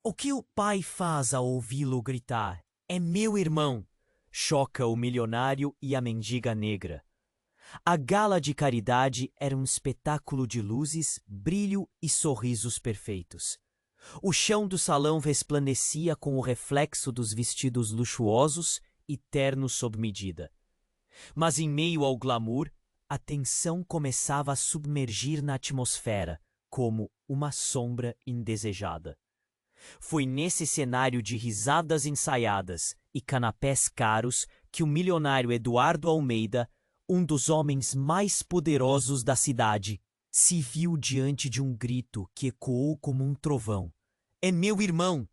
O que o pai faz ao ouvi-lo gritar? É meu irmão! Choca o milionário e a mendiga negra. A gala de caridade era um espetáculo de luzes, brilho e sorrisos perfeitos. O chão do salão resplandecia com o reflexo dos vestidos luxuosos e ternos sob medida. Mas em meio ao glamour, a tensão começava a submergir na atmosfera, como uma sombra indesejada. Foi nesse cenário de risadas ensaiadas e canapés caros que o milionário Eduardo Almeida, um dos homens mais poderosos da cidade, se viu diante de um grito que ecoou como um trovão. É meu irmão!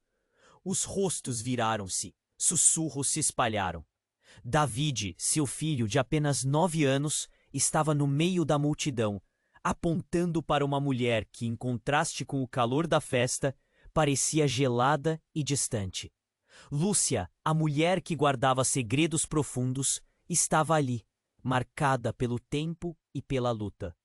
Os rostos viraram-se, sussurros se espalharam. David, seu filho de apenas 9 anos, estava no meio da multidão, apontando para uma mulher que, em contraste com o calor da festa, parecia gelada e distante. Lúcia, a mulher que guardava segredos profundos, estava ali, marcada pelo tempo e pela luta.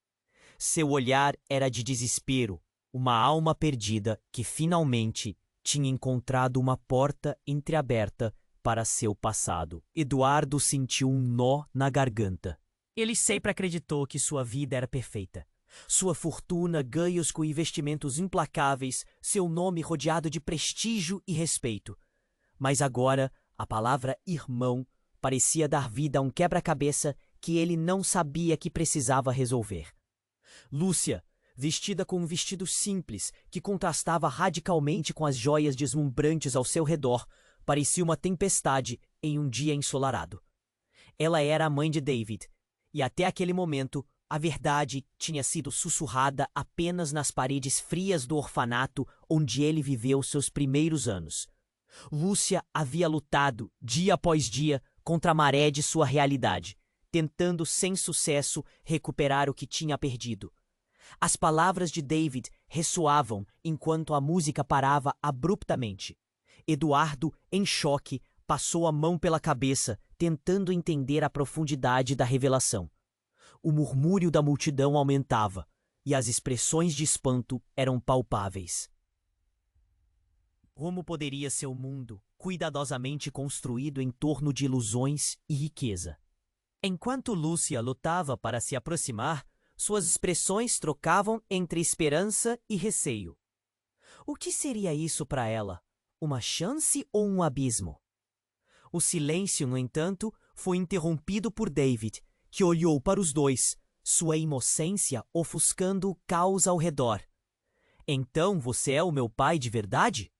Seu olhar era de desespero, uma alma perdida que finalmente tinha encontrado uma porta entreaberta para seu passado. Eduardo sentiu um nó na garganta. Ele sempre acreditou que sua vida era perfeita. Sua fortuna, ganhos com investimentos implacáveis, seu nome rodeado de prestígio e respeito. Mas agora, a palavra irmão parecia dar vida a um quebra-cabeça que ele não sabia que precisava resolver. Lúcia, vestida com um vestido simples que contrastava radicalmente com as joias deslumbrantes ao seu redor, parecia uma tempestade em um dia ensolarado. Ela era a mãe de David, e até aquele momento a verdade tinha sido sussurrada apenas nas paredes frias do orfanato onde ele viveu seus primeiros anos. Lúcia havia lutado, dia após dia, contra a maré de sua realidade, tentando sem sucesso recuperar o que tinha perdido. As palavras de David ressoavam enquanto a música parava abruptamente. Eduardo, em choque, passou a mão pela cabeça, tentando entender a profundidade da revelação. O murmúrio da multidão aumentava, e as expressões de espanto eram palpáveis. Como poderia ser o mundo, cuidadosamente construído em torno de ilusões e riqueza? Enquanto Lúcia lutava para se aproximar, suas expressões trocavam entre esperança e receio. O que seria isso para ela? Uma chance ou um abismo? O silêncio, no entanto, foi interrompido por David, que olhou para os dois, sua inocência ofuscando o caos ao redor. Então você é o meu pai de verdade?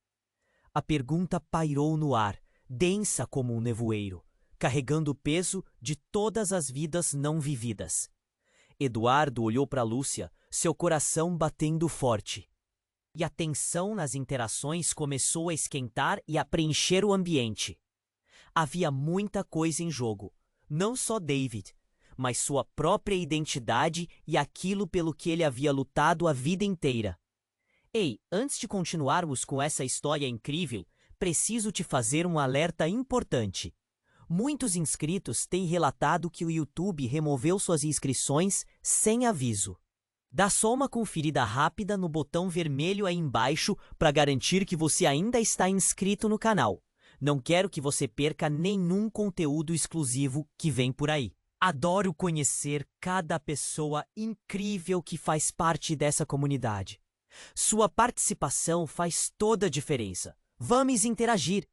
A pergunta pairou no ar, densa como um nevoeiro, carregando o peso de todas as vidas não vividas. Eduardo olhou para Lúcia, seu coração batendo forte. E a tensão nas interações começou a esquentar e a preencher o ambiente. Havia muita coisa em jogo, não só David, mas sua própria identidade e aquilo pelo que ele havia lutado a vida inteira. Ei, antes de continuarmos com essa história incrível, preciso te fazer um alerta importante. Muitos inscritos têm relatado que o YouTube removeu suas inscrições sem aviso. Dá só uma conferida rápida no botão vermelho aí embaixo para garantir que você ainda está inscrito no canal. Não quero que você perca nenhum conteúdo exclusivo que vem por aí. Adoro conhecer cada pessoa incrível que faz parte dessa comunidade. Sua participação faz toda a diferença. Vamos interagir.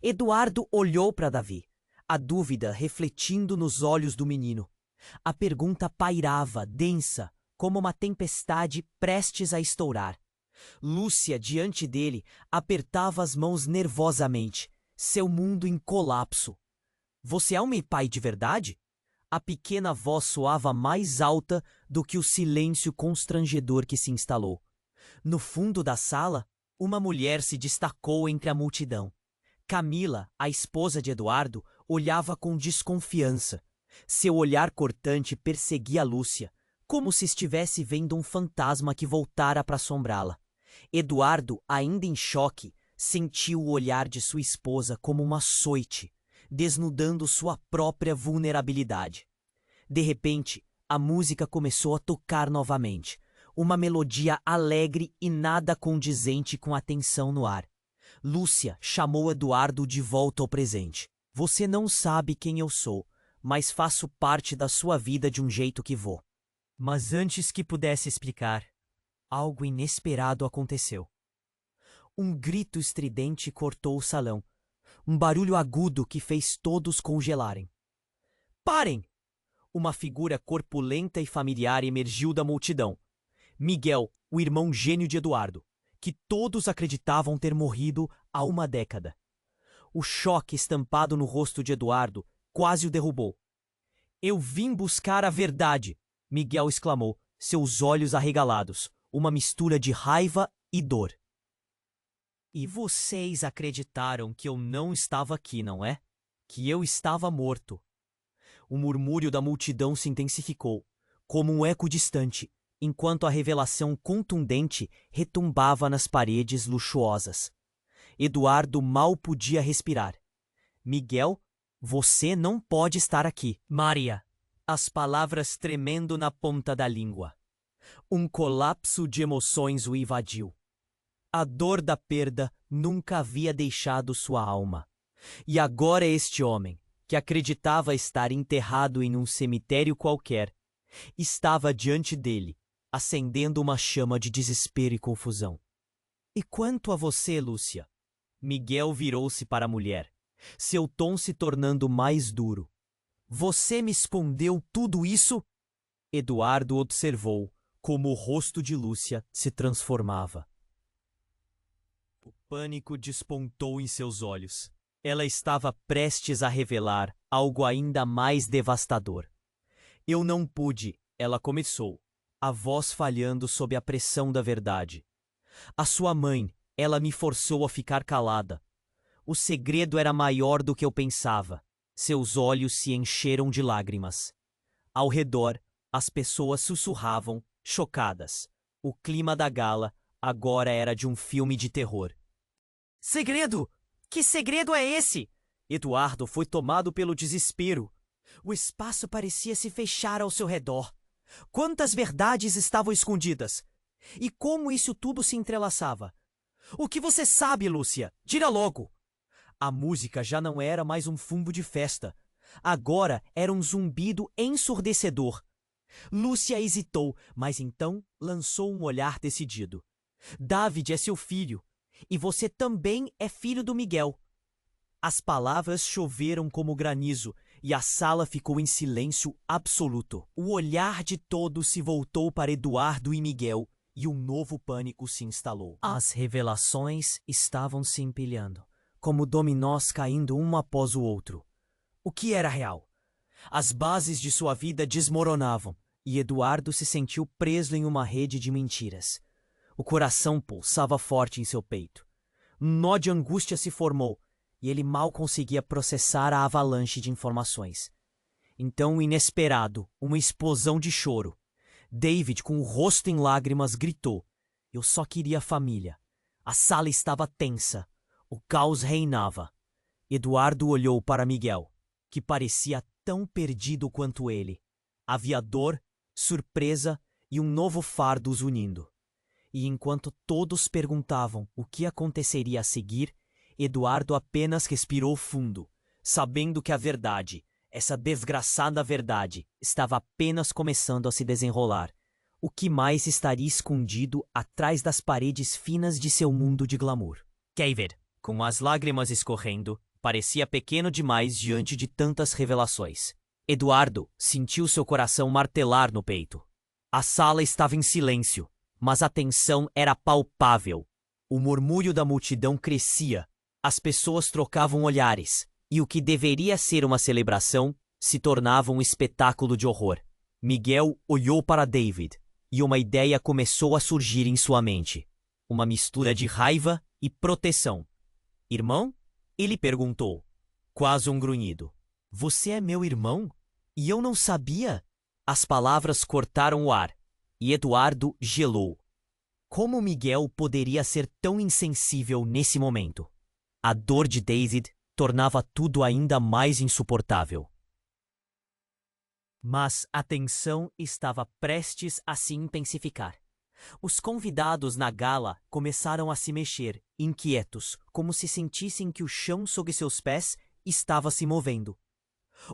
Eduardo olhou para Davi, a dúvida refletindo nos olhos do menino. A pergunta pairava, densa, como uma tempestade prestes a estourar. Lúcia, diante dele, apertava as mãos nervosamente, seu mundo em colapso. Você é um pai de verdade? A pequena voz soava mais alta do que o silêncio constrangedor que se instalou. No fundo da sala, uma mulher se destacou entre a multidão. Camila, a esposa de Eduardo, olhava com desconfiança. Seu olhar cortante perseguia Lúcia, como se estivesse vendo um fantasma que voltara para assombrá-la. Eduardo, ainda em choque, sentiu o olhar de sua esposa como um açoite, desnudando sua própria vulnerabilidade. De repente, a música começou a tocar novamente, uma melodia alegre e nada condizente com a tensão no ar. Lúcia chamou Eduardo de volta ao presente. Você não sabe quem eu sou, mas faço parte da sua vida de um jeito que vou. Mas antes que pudesse explicar, algo inesperado aconteceu. Um grito estridente cortou o salão. Um barulho agudo que fez todos congelarem. Parem! Uma figura corpulenta e familiar emergiu da multidão. Miguel, o irmão gênio de Eduardo, que todos acreditavam ter morrido há uma década. O choque estampado no rosto de Eduardo quase o derrubou. Eu vim buscar a verdade, Miguel exclamou, seus olhos arregalados, uma mistura de raiva e dor. E vocês acreditaram que eu não estava aqui, não é? Que eu estava morto. O murmúrio da multidão se intensificou, como um eco distante, enquanto a revelação contundente retumbava nas paredes luxuosas. Eduardo mal podia respirar. Miguel, você não pode estar aqui. Maria, as palavras tremendo na ponta da língua. Um colapso de emoções o invadiu. A dor da perda nunca havia deixado sua alma. E agora este homem, que acreditava estar enterrado em um cemitério qualquer, estava diante dele, acendendo uma chama de desespero e confusão. E quanto a você, Lúcia? Miguel virou-se para a mulher, seu tom se tornando mais duro. Você me escondeu tudo isso? Eduardo observou como o rosto de Lúcia se transformava. O pânico despontou em seus olhos. Ela estava prestes a revelar algo ainda mais devastador. Eu não pude, ela começou, a voz falhando sob a pressão da verdade. A sua mãe, ela me forçou a ficar calada. O segredo era maior do que eu pensava. Seus olhos se encheram de lágrimas. Ao redor, as pessoas sussurravam, chocadas. O clima da gala agora era de um filme de terror. Segredo! Que segredo é esse? Eduardo foi tomado pelo desespero. O espaço parecia se fechar ao seu redor. Quantas verdades estavam escondidas? E como isso tudo se entrelaçava? O que você sabe, Lúcia? Diga logo! A música já não era mais um fundo de festa. Agora era um zumbido ensurdecedor. Lúcia hesitou, mas então lançou um olhar decidido. David é seu filho. E você também é filho do Miguel. As palavras choveram como granizo e a sala ficou em silêncio absoluto. O olhar de todos se voltou para Eduardo e Miguel e um novo pânico se instalou. As revelações estavam se empilhando, como dominós caindo um após o outro. O que era real? As bases de sua vida desmoronavam e Eduardo se sentiu preso em uma rede de mentiras. O coração pulsava forte em seu peito. Um nó de angústia se formou, e ele mal conseguia processar a avalanche de informações. Então, inesperado, uma explosão de choro. David, com o rosto em lágrimas, gritou. Eu só queria família. A sala estava tensa. O caos reinava. Eduardo olhou para Miguel, que parecia tão perdido quanto ele. Havia dor, surpresa e um novo fardo os unindo. E enquanto todos perguntavam o que aconteceria a seguir, Eduardo apenas respirou fundo, sabendo que a verdade, essa desgraçada verdade, estava apenas começando a se desenrolar. O que mais estaria escondido atrás das paredes finas de seu mundo de glamour? David, com as lágrimas escorrendo, parecia pequeno demais diante de tantas revelações. Eduardo sentiu seu coração martelar no peito. A sala estava em silêncio. Mas a tensão era palpável. O murmúrio da multidão crescia, as pessoas trocavam olhares, e o que deveria ser uma celebração se tornava um espetáculo de horror. Miguel olhou para David, e uma ideia começou a surgir em sua mente. Uma mistura de raiva e proteção. Irmão? Ele perguntou, quase um grunhido. Você é meu irmão? E eu não sabia? As palavras cortaram o ar. E Eduardo gelou. Como Miguel poderia ser tão insensível nesse momento? A dor de David tornava tudo ainda mais insuportável. Mas a tensão estava prestes a se intensificar. Os convidados na gala começaram a se mexer, inquietos, como se sentissem que o chão sob seus pés estava se movendo.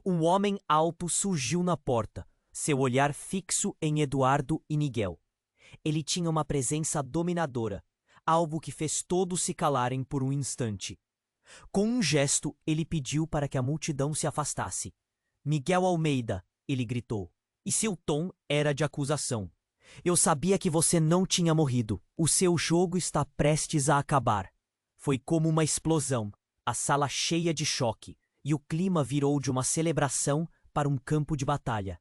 Um homem alto surgiu na porta, seu olhar fixo em Eduardo e Miguel. Ele tinha uma presença dominadora, algo que fez todos se calarem por um instante. Com um gesto, ele pediu para que a multidão se afastasse. Miguel Almeida, ele gritou, e seu tom era de acusação. Eu sabia que você não tinha morrido. O seu jogo está prestes a acabar. Foi como uma explosão, a sala cheia de choque, e o clima virou de uma celebração para um campo de batalha.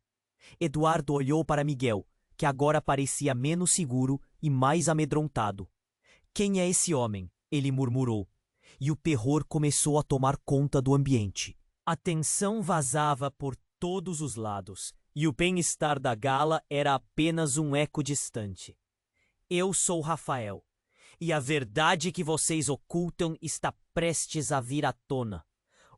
Eduardo olhou para Miguel, que agora parecia menos seguro e mais amedrontado. Quem é esse homem? Ele murmurou. E o terror começou a tomar conta do ambiente. A tensão vazava por todos os lados, e o bem-estar da gala era apenas um eco distante. Eu sou Rafael, e a verdade que vocês ocultam está prestes a vir à tona.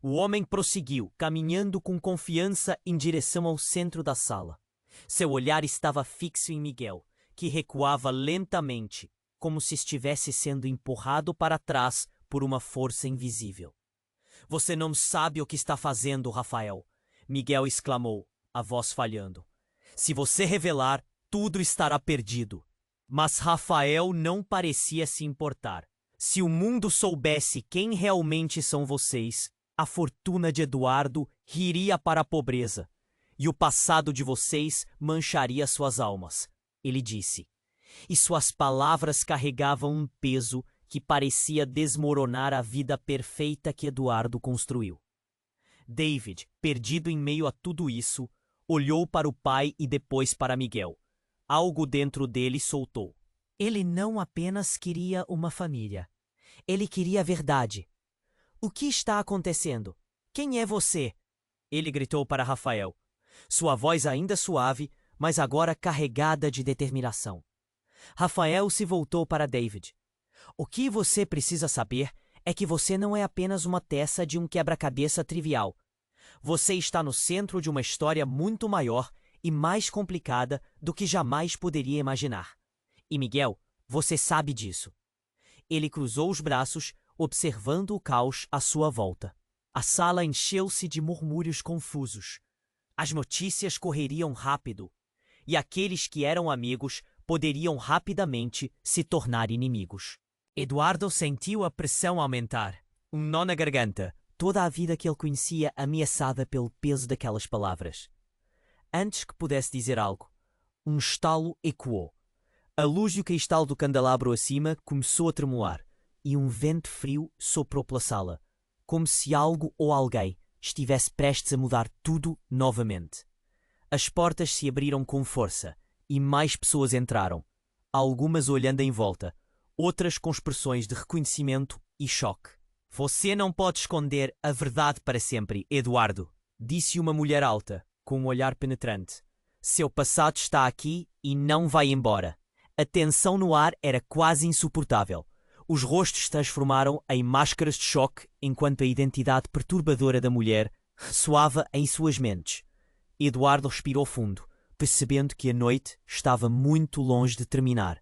O homem prosseguiu, caminhando com confiança em direção ao centro da sala. Seu olhar estava fixo em Miguel, que recuava lentamente, como se estivesse sendo empurrado para trás por uma força invisível. Você não sabe o que está fazendo, Rafael, Miguel exclamou, a voz falhando. Se você revelar, tudo estará perdido. Mas Rafael não parecia se importar. Se o mundo soubesse quem realmente são vocês, a fortuna de Eduardo iria para a pobreza, e o passado de vocês mancharia suas almas, ele disse. E suas palavras carregavam um peso que parecia desmoronar a vida perfeita que Eduardo construiu. David, perdido em meio a tudo isso, olhou para o pai e depois para Miguel. Algo dentro dele soltou. Ele não apenas queria uma família. Ele queria a verdade. O que está acontecendo? Quem é você? Ele gritou para Rafael. Sua voz ainda suave, mas agora carregada de determinação. Rafael se voltou para David. O que você precisa saber é que você não é apenas uma peça de um quebra-cabeça trivial. Você está no centro de uma história muito maior e mais complicada do que jamais poderia imaginar. E Miguel, você sabe disso. Ele cruzou os braços, observando o caos à sua volta. A sala encheu-se de murmúrios confusos. As notícias correriam rápido, e aqueles que eram amigos poderiam rapidamente se tornar inimigos. Eduardo sentiu a pressão aumentar, um nó na garganta, toda a vida que ele conhecia ameaçada pelo peso daquelas palavras. Antes que pudesse dizer algo, um estalo ecoou. A luz do cristal do candelabro acima começou a tremular, e um vento frio soprou pela sala, como se algo ou alguém estivesse prestes a mudar tudo novamente. As portas se abriram com força, e mais pessoas entraram, algumas olhando em volta, outras com expressões de reconhecimento e choque. Você não pode esconder a verdade para sempre, Eduardo, disse uma mulher alta, com um olhar penetrante. Seu passado está aqui e não vai embora. A tensão no ar era quase insuportável. Os rostos se transformaram em máscaras de choque enquanto a identidade perturbadora da mulher ressoava em suas mentes. Eduardo respirou fundo, percebendo que a noite estava muito longe de terminar.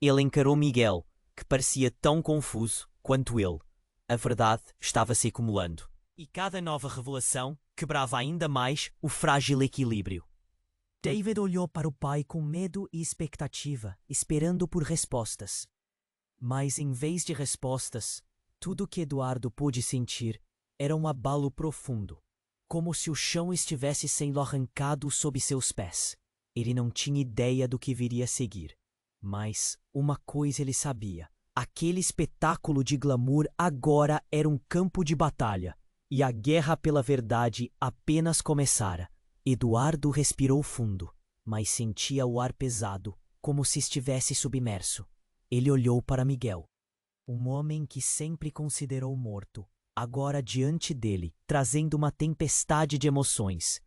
Ele encarou Miguel, que parecia tão confuso quanto ele. A verdade estava se acumulando. E cada nova revelação quebrava ainda mais o frágil equilíbrio. David olhou para o pai com medo e expectativa, esperando por respostas. Mas, em vez de respostas, tudo o que Eduardo pôde sentir era um abalo profundo, como se o chão estivesse sendo arrancado sob seus pés. Ele não tinha ideia do que viria a seguir. Mas uma coisa ele sabia. Aquele espetáculo de glamour agora era um campo de batalha, e a guerra pela verdade apenas começara. Eduardo respirou fundo, mas sentia o ar pesado, como se estivesse submerso. Ele olhou para Miguel, um homem que sempre considerou morto, agora diante dele, trazendo uma tempestade de emoções.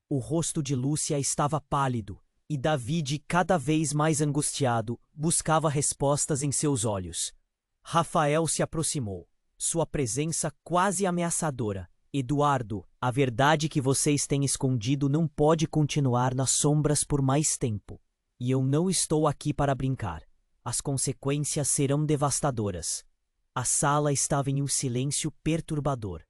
O rosto de Lúcia estava pálido, e David, cada vez mais angustiado, buscava respostas em seus olhos. Rafael se aproximou, sua presença quase ameaçadora. Eduardo, a verdade que vocês têm escondido não pode continuar nas sombras por mais tempo. E eu não estou aqui para brincar. As consequências serão devastadoras. A sala estava em um silêncio perturbador.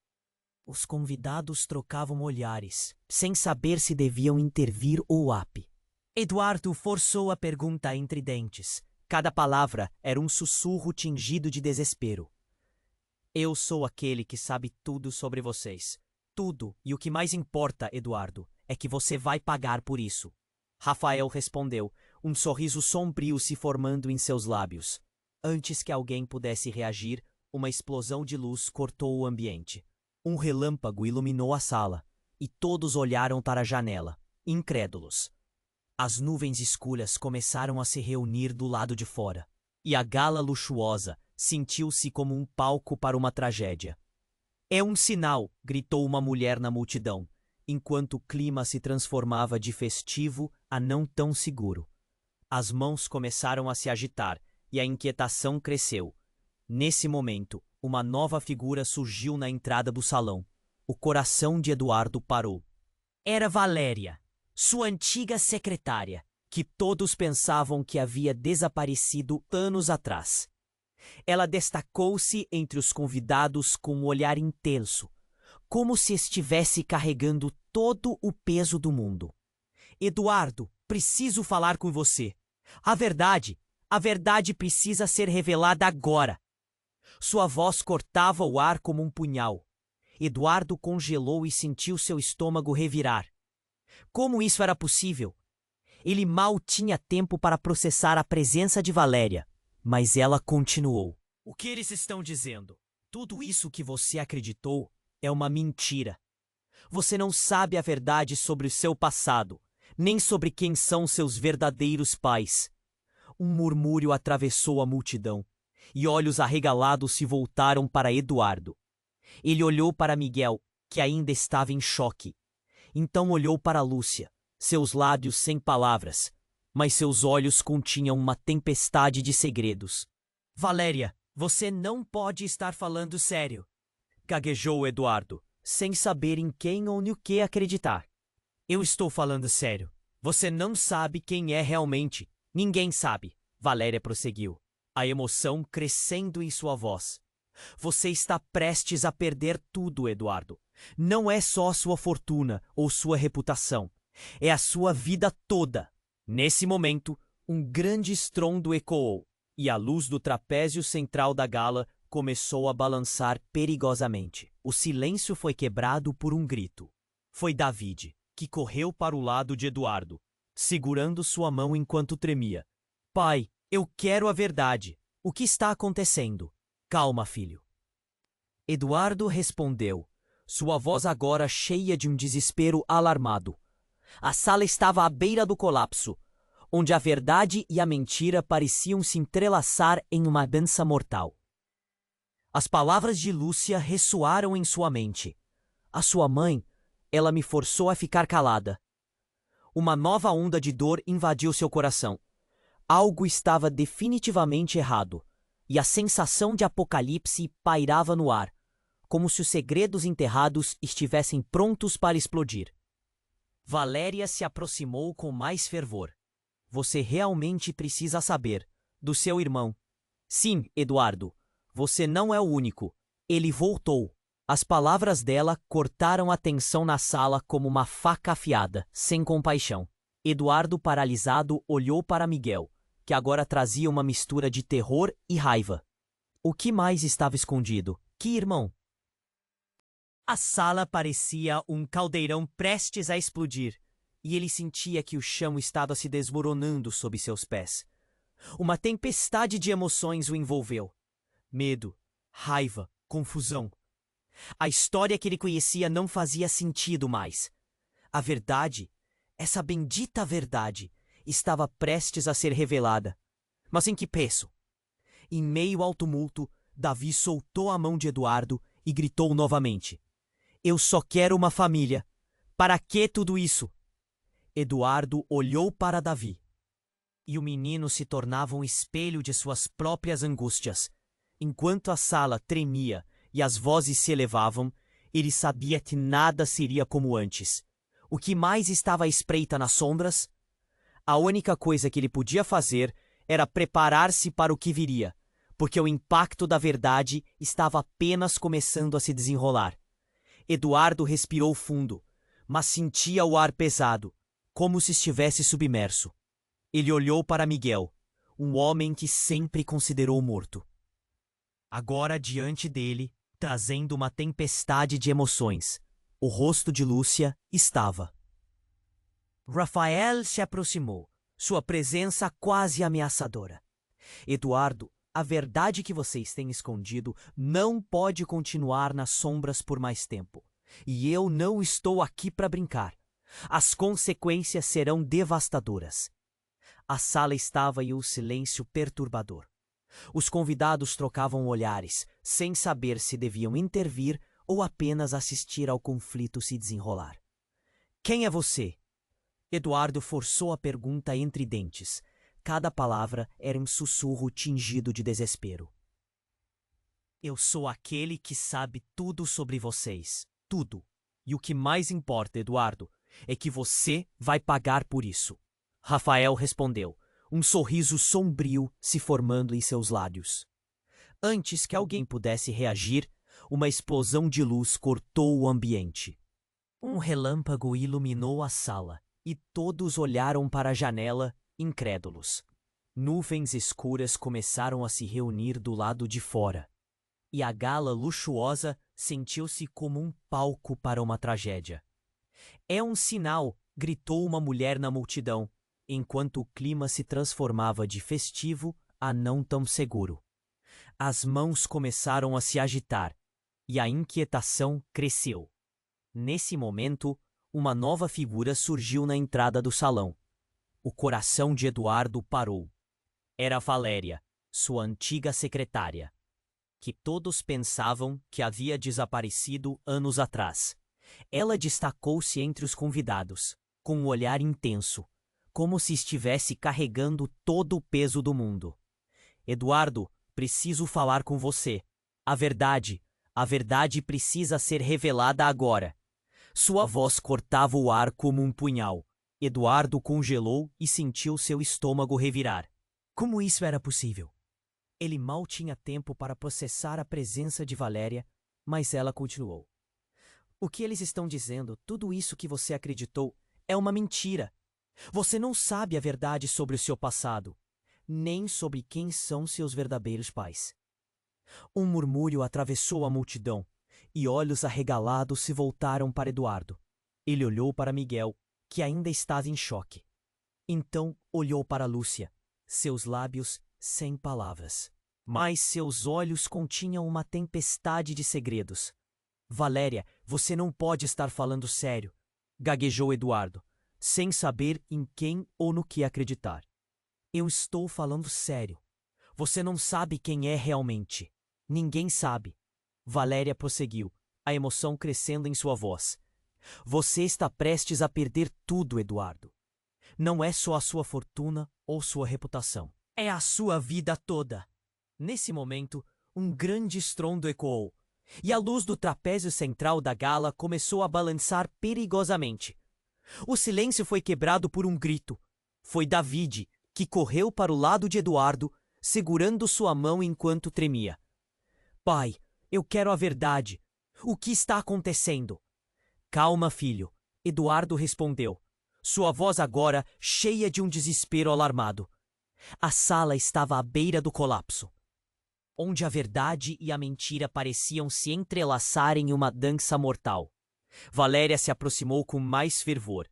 Os convidados trocavam olhares, sem saber se deviam intervir ou ap. Eduardo forçou a pergunta entre dentes. Cada palavra era um sussurro tingido de desespero. Eu sou aquele que sabe tudo sobre vocês. Tudo, e o que mais importa, Eduardo, é que você vai pagar por isso. Rafael respondeu, um sorriso sombrio se formando em seus lábios. Antes que alguém pudesse reagir, uma explosão de luz cortou o ambiente. Um relâmpago iluminou a sala, e todos olharam para a janela, incrédulos. As nuvens escuras começaram a se reunir do lado de fora, e a gala luxuosa sentiu-se como um palco para uma tragédia. É um sinal, gritou uma mulher na multidão, enquanto o clima se transformava de festivo a não tão seguro. As mãos começaram a se agitar, e a inquietação cresceu. Nesse momento, uma nova figura surgiu na entrada do salão. O coração de Eduardo parou. Era Valéria, sua antiga secretária, que todos pensavam que havia desaparecido anos atrás. Ela destacou-se entre os convidados com um olhar intenso, como se estivesse carregando todo o peso do mundo. Eduardo, preciso falar com você. A verdade precisa ser revelada agora. Sua voz cortava o ar como um punhal. Eduardo congelou e sentiu seu estômago revirar. Como isso era possível? Ele mal tinha tempo para processar a presença de Valéria, mas ela continuou. O que eles estão dizendo? Tudo isso que você acreditou é uma mentira. Você não sabe a verdade sobre o seu passado, nem sobre quem são seus verdadeiros pais. Um murmúrio atravessou a multidão, e olhos arregalados se voltaram para Eduardo. Ele olhou para Miguel, que ainda estava em choque. Então olhou para Lúcia, seus lábios sem palavras, mas seus olhos continham uma tempestade de segredos. Valéria, você não pode estar falando sério, gaguejou Eduardo, sem saber em quem ou no que acreditar. Eu estou falando sério. Você não sabe quem é realmente. Ninguém sabe, Valéria prosseguiu, a emoção crescendo em sua voz. Você está prestes a perder tudo, Eduardo. Não é só sua fortuna ou sua reputação. É a sua vida toda. Nesse momento, um grande estrondo ecoou, e a luz do trapézio central da gala começou a balançar perigosamente. O silêncio foi quebrado por um grito. Foi David, que correu para o lado de Eduardo, segurando sua mão enquanto tremia. Pai, eu quero a verdade. O que está acontecendo? Calma, filho. Eduardo respondeu, sua voz agora cheia de um desespero alarmado. A sala estava à beira do colapso, onde a verdade e a mentira pareciam se entrelaçar em uma dança mortal. As palavras de Lúcia ressoaram em sua mente. A sua mãe, ela me forçou a ficar calada. Uma nova onda de dor invadiu seu coração. Algo estava definitivamente errado, e a sensação de apocalipse pairava no ar, como se os segredos enterrados estivessem prontos para explodir. Valéria se aproximou com mais fervor. Você realmente precisa saber. Do seu irmão. Sim, Eduardo. Você não é o único. Ele voltou. As palavras dela cortaram a tensão na sala como uma faca afiada, sem compaixão. Eduardo, paralisado, olhou para Miguel, que agora trazia uma mistura de terror e raiva. O que mais estava escondido? Que irmão? A sala parecia um caldeirão prestes a explodir, e ele sentia que o chão estava se desmoronando sob seus pés. Uma tempestade de emoções o envolveu. Medo, raiva, confusão. A história que ele conhecia não fazia sentido mais. A verdade, essa bendita verdade, estava prestes a ser revelada. Mas em que preço? Em meio ao tumulto, Davi soltou a mão de Eduardo e gritou novamente. Eu só quero uma família. Para que tudo isso? Eduardo olhou para Davi. E o menino se tornava um espelho de suas próprias angústias. Enquanto a sala tremia e as vozes se elevavam, ele sabia que nada seria como antes. O que mais estava à espreita nas sombras? A única coisa que ele podia fazer era preparar-se para o que viria, porque o impacto da verdade estava apenas começando a se desenrolar. Eduardo respirou fundo, mas sentia o ar pesado, como se estivesse submerso. Ele olhou para Miguel, um homem que sempre considerou morto. Agora diante dele, trazendo uma tempestade de emoções, o rosto de Lúcia estava. Rafael se aproximou, sua presença quase ameaçadora. Eduardo, a verdade que vocês têm escondido não pode continuar nas sombras por mais tempo. E eu não estou aqui para brincar. As consequências serão devastadoras. A sala estava em um silêncio perturbador. Os convidados trocavam olhares, sem saber se deviam intervir ou apenas assistir ao conflito se desenrolar. Quem é você? Eduardo forçou a pergunta entre dentes. Cada palavra era um sussurro tingido de desespero. Eu sou aquele que sabe tudo sobre vocês. Tudo. E o que mais importa, Eduardo, é que você vai pagar por isso. Rafael respondeu, um sorriso sombrio se formando em seus lábios. Antes que alguém pudesse reagir, uma explosão de luz cortou o ambiente. Um relâmpago iluminou a sala e todos olharam para a janela, incrédulos. Nuvens escuras começaram a se reunir do lado de fora, e a gala luxuosa sentiu-se como um palco para uma tragédia. É um sinal, gritou uma mulher na multidão, enquanto o clima se transformava de festivo a não tão seguro. As mãos começaram a se agitar, e a inquietação cresceu. Nesse momento, uma nova figura surgiu na entrada do salão. O coração de Eduardo parou. Era Valéria, sua antiga secretária, que todos pensavam que havia desaparecido anos atrás. Ela destacou-se entre os convidados, com um olhar intenso, como se estivesse carregando todo o peso do mundo. Eduardo, preciso falar com você. A verdade precisa ser revelada agora. Sua voz cortava o ar como um punhal. Eduardo congelou e sentiu seu estômago revirar. Como isso era possível? Ele mal tinha tempo para processar a presença de Valéria, mas ela continuou. O que eles estão dizendo, tudo isso que você acreditou, é uma mentira. Você não sabe a verdade sobre o seu passado, nem sobre quem são seus verdadeiros pais. Um murmúrio atravessou a multidão, e olhos arregalados se voltaram para Eduardo. Ele olhou para Miguel, que ainda estava em choque. Então olhou para Lúcia, seus lábios sem palavras. Mas seus olhos continham uma tempestade de segredos. Valéria, você não pode estar falando sério, gaguejou Eduardo, sem saber em quem ou no que acreditar. Eu estou falando sério. Você não sabe quem é realmente. Ninguém sabe. Valéria prosseguiu, a emoção crescendo em sua voz. Você está prestes a perder tudo, Eduardo. Não é só a sua fortuna ou sua reputação. É a sua vida toda. Nesse momento, um grande estrondo ecoou, e a luz do trapézio central da gala começou a balançar perigosamente. O silêncio foi quebrado por um grito. Foi David, que correu para o lado de Eduardo, segurando sua mão enquanto tremia. Pai, eu quero a verdade. O que está acontecendo? Calma, filho, Eduardo respondeu, sua voz agora cheia de um desespero alarmado. A sala estava à beira do colapso, onde a verdade e a mentira pareciam se entrelaçar em uma dança mortal. Valéria se aproximou com mais fervor.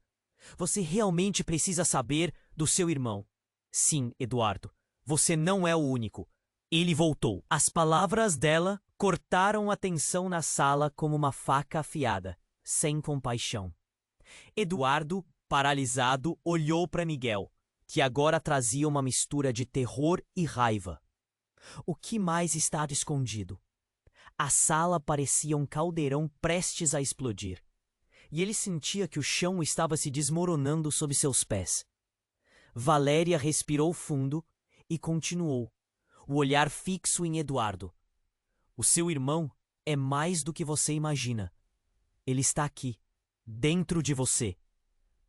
Você realmente precisa saber do seu irmão. Sim, Eduardo, você não é o único. Ele voltou. As palavras dela cortaram a tensão na sala como uma faca afiada, sem compaixão. Eduardo, paralisado, olhou para Miguel, que agora trazia uma mistura de terror e raiva. O que mais estava escondido? A sala parecia um caldeirão prestes a explodir, e ele sentia que o chão estava se desmoronando sob seus pés. Valéria respirou fundo e continuou, o olhar fixo em Eduardo. O seu irmão é mais do que você imagina. Ele está aqui, dentro de você.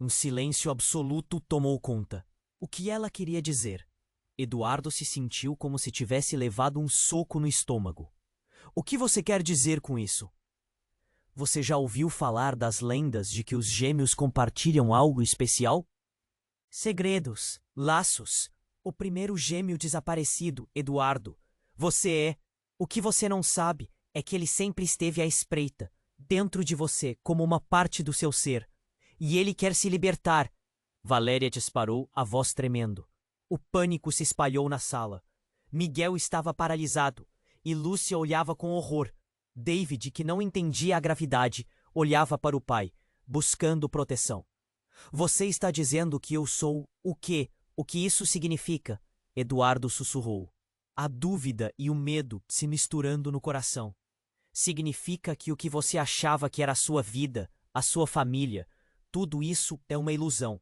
Um silêncio absoluto tomou conta. O que ela queria dizer? Eduardo se sentiu como se tivesse levado um soco no estômago. O que você quer dizer com isso? Você já ouviu falar das lendas de que os gêmeos compartilham algo especial? Segredos, laços. O primeiro gêmeo desaparecido, Eduardo. Você é. O que você não sabe é que ele sempre esteve à espreita, dentro de você, como uma parte do seu ser. E ele quer se libertar. Valéria disparou, a voz tremendo. O pânico se espalhou na sala. Miguel estava paralisado e Lúcia olhava com horror. David, que não entendia a gravidade, olhava para o pai, buscando proteção. Você está dizendo que eu sou o quê? O que isso significa? Eduardo sussurrou. A dúvida e o medo se misturando no coração. Significa que o que você achava que era a sua vida, a sua família, tudo isso é uma ilusão.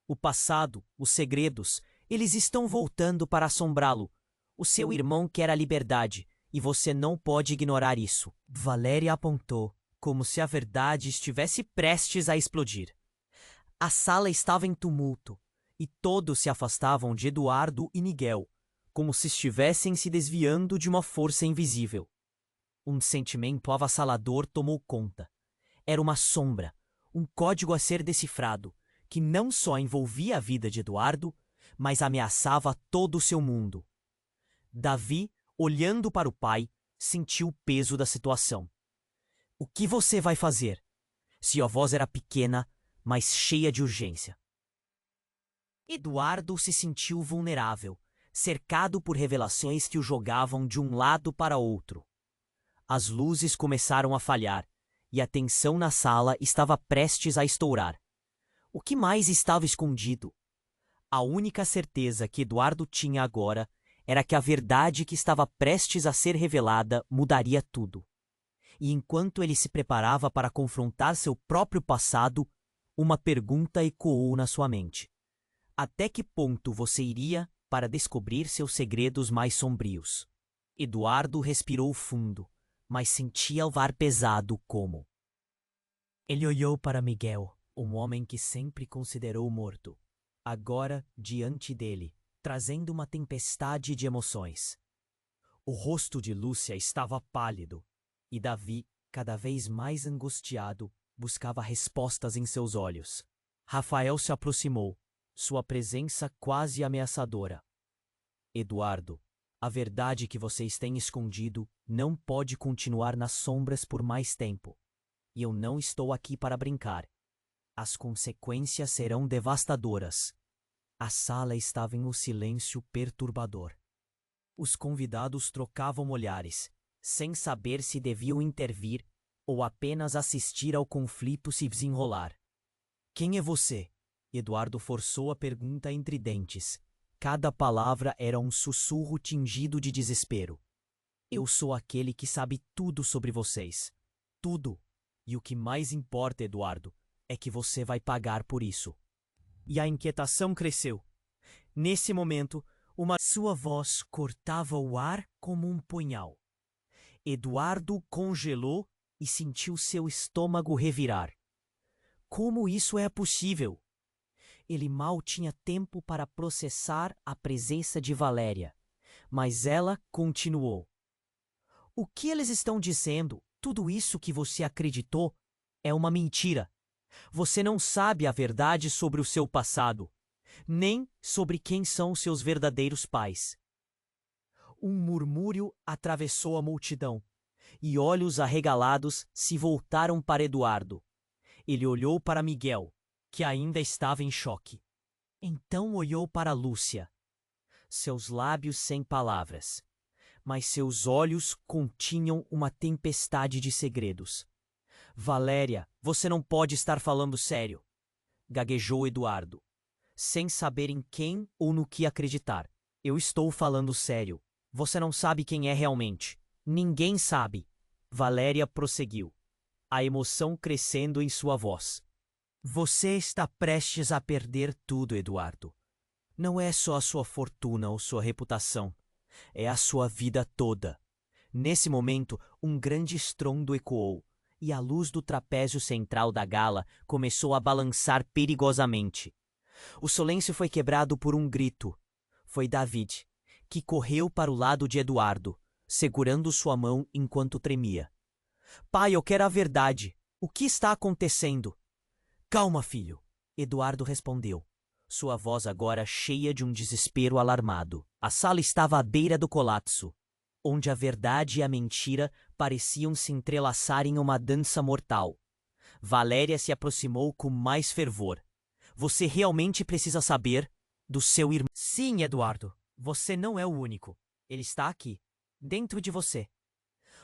O passado, os segredos, eles estão voltando para assombrá-lo. O seu irmão quer a liberdade, e você não pode ignorar isso. Valéria apontou, como se a verdade estivesse prestes a explodir. A sala estava em tumulto, e todos se afastavam de Eduardo e Miguel, como se estivessem se desviando de uma força invisível. Um sentimento avassalador tomou conta. Era uma sombra, um código a ser decifrado, que não só envolvia a vida de Eduardo, mas ameaçava todo o seu mundo. Davi, olhando para o pai, sentiu o peso da situação. O que você vai fazer? Sua voz era pequena, mas cheia de urgência. Eduardo se sentiu vulnerável, cercado por revelações que o jogavam de um lado para outro. As luzes começaram a falhar, e a tensão na sala estava prestes a estourar. O que mais estava escondido? A única certeza que Eduardo tinha agora era que a verdade que estava prestes a ser revelada mudaria tudo. E enquanto ele se preparava para confrontar seu próprio passado, uma pergunta ecoou na sua mente. Até que ponto você iria para descobrir seus segredos mais sombrios? Eduardo respirou fundo, mas sentia o ar pesado como. Ele olhou para Miguel, um homem que sempre considerou morto, agora diante dele, trazendo uma tempestade de emoções. O rosto de Lúcia estava pálido, e Davi, cada vez mais angustiado, buscava respostas em seus olhos. Rafael se aproximou, sua presença quase ameaçadora. Eduardo, a verdade que vocês têm escondido não pode continuar nas sombras por mais tempo. E eu não estou aqui para brincar. As consequências serão devastadoras. A sala estava em um silêncio perturbador. Os convidados trocavam olhares, sem saber se deviam intervir ou apenas assistir ao conflito se desenrolar. Quem é você? Eduardo forçou a pergunta entre dentes. Cada palavra era um sussurro tingido de desespero. Eu sou aquele que sabe tudo sobre vocês. Tudo. E o que mais importa, Eduardo, é que você vai pagar por isso. E a inquietação cresceu. Nesse momento, sua voz cortava o ar como um punhal. Eduardo congelou e sentiu seu estômago revirar. Como isso é possível? Ele mal tinha tempo para processar a presença de Valéria, mas ela continuou. O que eles estão dizendo? Tudo isso que você acreditou é uma mentira. Você não sabe a verdade sobre o seu passado, nem sobre quem são seus verdadeiros pais. Um murmúrio atravessou a multidão, e olhos arregalados se voltaram para Eduardo. Ele olhou para Miguel, que ainda estava em choque. Então olhou para Lúcia. Seus lábios sem palavras, mas seus olhos continham uma tempestade de segredos. Valéria, você não pode estar falando sério, gaguejou Eduardo, sem saber em quem ou no que acreditar. Eu estou falando sério. Você não sabe quem é realmente. Ninguém sabe. Valéria prosseguiu, a emoção crescendo em sua voz. Você está prestes a perder tudo, Eduardo. Não é só a sua fortuna ou sua reputação. É a sua vida toda. Nesse momento, um grande estrondo ecoou, e a luz do trapézio central da gala começou a balançar perigosamente. O silêncio foi quebrado por um grito. Foi David, que correu para o lado de Eduardo, segurando sua mão enquanto tremia. Pai, eu quero a verdade. O que está acontecendo? Calma, filho, Eduardo respondeu, sua voz agora cheia de um desespero alarmado. A sala estava à beira do colapso, onde a verdade e a mentira pareciam se entrelaçar em uma dança mortal. Valéria se aproximou com mais fervor. Você realmente precisa saber do seu irmão. Sim, Eduardo, você não é o único. Ele está aqui, dentro de você.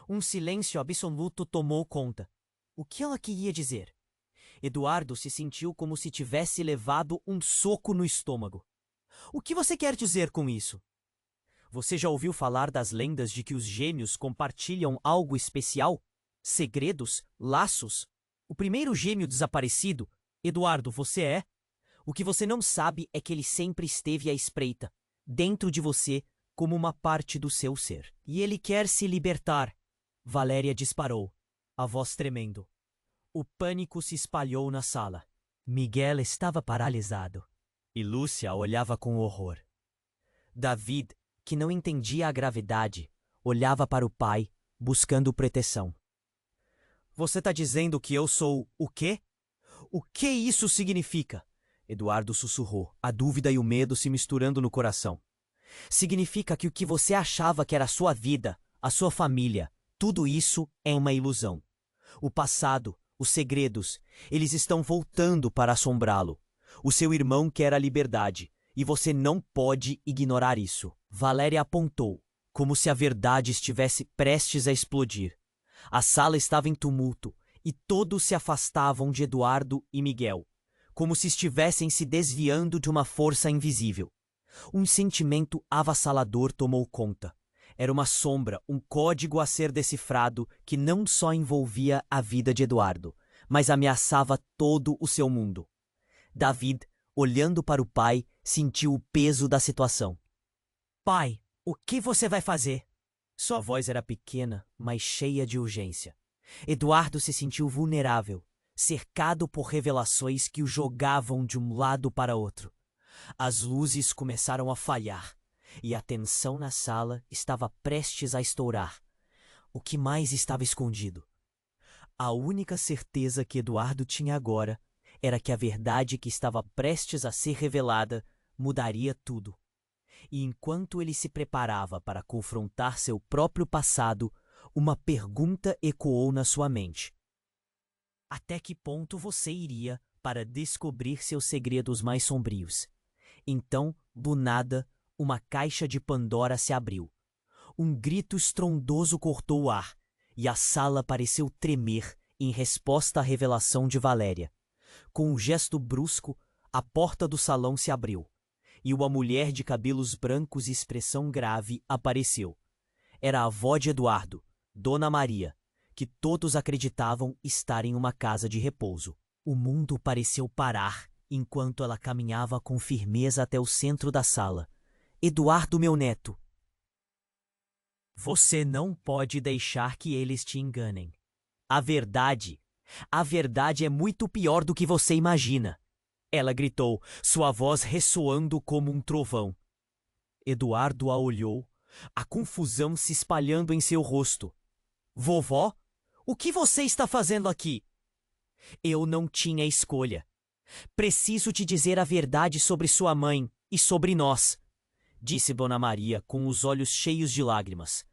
Um silêncio absoluto tomou conta. O que ela queria dizer? Eduardo se sentiu como se tivesse levado um soco no estômago. O que você quer dizer com isso? Você já ouviu falar das lendas de que os gêmeos compartilham algo especial? Segredos? Laços? O primeiro gêmeo desaparecido? Eduardo, você é? O que você não sabe é que ele sempre esteve à espreita, dentro de você, como uma parte do seu ser. E ele quer se libertar. Valéria disparou, a voz tremendo. O pânico se espalhou na sala. Miguel estava paralisado, e Lúcia olhava com horror. David, que não entendia a gravidade, olhava para o pai, buscando proteção. Você está dizendo que eu sou o quê? O que isso significa? Eduardo sussurrou, a dúvida e o medo se misturando no coração. Significa que o que você achava que era a sua vida, a sua família, tudo isso é uma ilusão. O passado, os segredos, eles estão voltando para assombrá-lo. O seu irmão quer a liberdade, e você não pode ignorar isso. Valéria apontou, como se a verdade estivesse prestes a explodir. A sala estava em tumulto, e todos se afastavam de Eduardo e Miguel, como se estivessem se desviando de uma força invisível. Um sentimento avassalador tomou conta. Era uma sombra, um código a ser decifrado que não só envolvia a vida de Eduardo, mas ameaçava todo o seu mundo. David, olhando para o pai, sentiu o peso da situação. Pai, o que você vai fazer? Sua voz era pequena, mas cheia de urgência. Eduardo se sentiu vulnerável, cercado por revelações que o jogavam de um lado para outro. As luzes começaram a falhar, e a tensão na sala estava prestes a estourar. O que mais estava escondido? A única certeza que Eduardo tinha agora era que a verdade que estava prestes a ser revelada mudaria tudo. E enquanto ele se preparava para confrontar seu próprio passado, uma pergunta ecoou na sua mente. Até que ponto você iria para descobrir seus segredos mais sombrios? Então, do nada, uma caixa de Pandora se abriu. Um grito estrondoso cortou o ar, e a sala pareceu tremer em resposta à revelação de Valéria. Com um gesto brusco, a porta do salão se abriu, e uma mulher de cabelos brancos e expressão grave apareceu. Era a avó de Eduardo, Dona Maria, que todos acreditavam estar em uma casa de repouso. O mundo pareceu parar enquanto ela caminhava com firmeza até o centro da sala. Eduardo, meu neto. Você não pode deixar que eles te enganem. A verdade é muito pior do que você imagina. Ela gritou, sua voz ressoando como um trovão. Eduardo a olhou, a confusão se espalhando em seu rosto. Vovó, o que você está fazendo aqui? Eu não tinha escolha. Preciso te dizer a verdade sobre sua mãe e sobre nós, disse Dona Maria com os olhos cheios de lágrimas.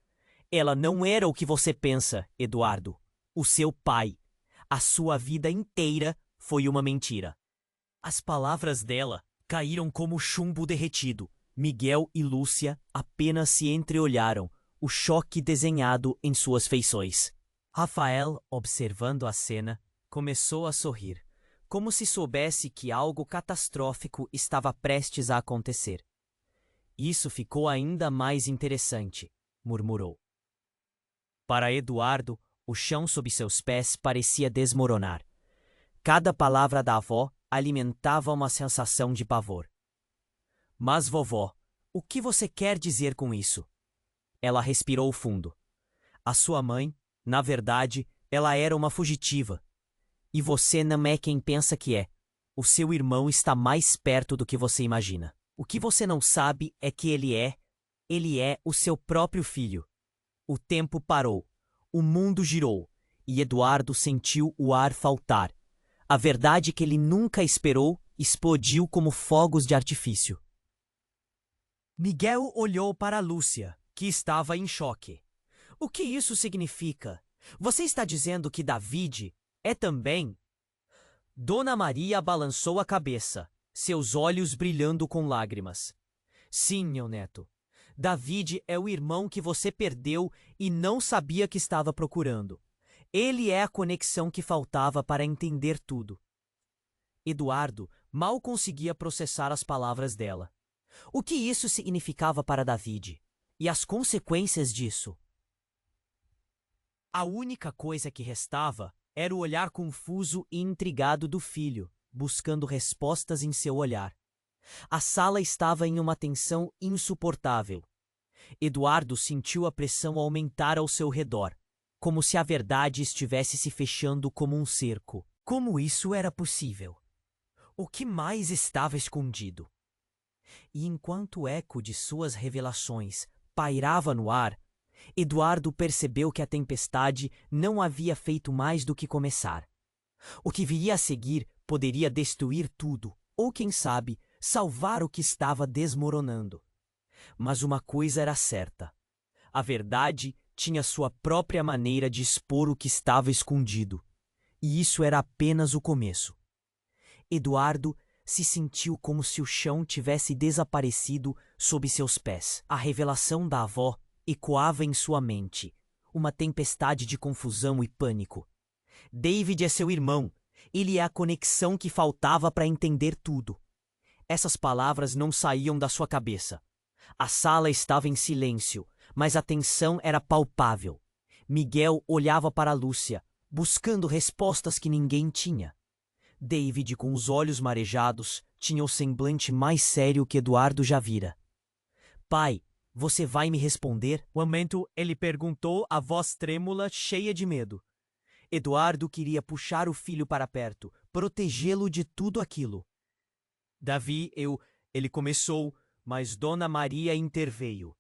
Ela não era o que você pensa, Eduardo. O seu pai. A sua vida inteira foi uma mentira. As palavras dela caíram como chumbo derretido. Miguel e Lúcia apenas se entreolharam, o choque desenhado em suas feições. Rafael, observando a cena, começou a sorrir, como se soubesse que algo catastrófico estava prestes a acontecer. Isso ficou ainda mais interessante, murmurou. Para Eduardo, o chão sob seus pés parecia desmoronar. Cada palavra da avó alimentava uma sensação de pavor. Mas, vovó, o que você quer dizer com isso? Ela respirou fundo. A sua mãe, na verdade, ela era uma fugitiva. E você não é quem pensa que é. O seu irmão está mais perto do que você imagina. O que você não sabe é que ele é o seu próprio filho. O tempo parou, o mundo girou, e Eduardo sentiu o ar faltar. A verdade que ele nunca esperou explodiu como fogos de artifício. Miguel olhou para Lúcia, que estava em choque. O que isso significa? Você está dizendo que David é também? Dona Maria balançou a cabeça, seus olhos brilhando com lágrimas. Sim, meu neto. David é o irmão que você perdeu e não sabia que estava procurando. Ele é a conexão que faltava para entender tudo. Eduardo mal conseguia processar as palavras dela. O que isso significava para David? E as consequências disso? A única coisa que restava era o olhar confuso e intrigado do filho, buscando respostas em seu olhar. A sala estava em uma tensão insuportável. Eduardo sentiu a pressão aumentar ao seu redor, como se a verdade estivesse se fechando como um cerco. Como isso era possível? O que mais estava escondido? E enquanto o eco de suas revelações pairava no ar, Eduardo percebeu que a tempestade não havia feito mais do que começar. O que viria a seguir poderia destruir tudo, ou quem sabe, salvar o que estava desmoronando. Mas uma coisa era certa: a verdade tinha sua própria maneira de expor o que estava escondido, e isso era apenas o começo. Eduardo se sentiu como se o chão tivesse desaparecido sob seus pés. A revelação da avó ecoava em sua mente, uma tempestade de confusão e pânico. David é seu irmão. Ele é a conexão que faltava para entender tudo. Essas palavras não saíam da sua cabeça. A sala estava em silêncio, mas a tensão era palpável. Miguel olhava para Lúcia, buscando respostas que ninguém tinha. David, com os olhos marejados, tinha o semblante mais sério que Eduardo já vira. Pai, você vai me responder? Um momento, ele perguntou, a voz trêmula, cheia de medo. Eduardo queria puxar o filho para perto, protegê-lo de tudo aquilo. Davi, ele começou, mas Dona Maria interveio.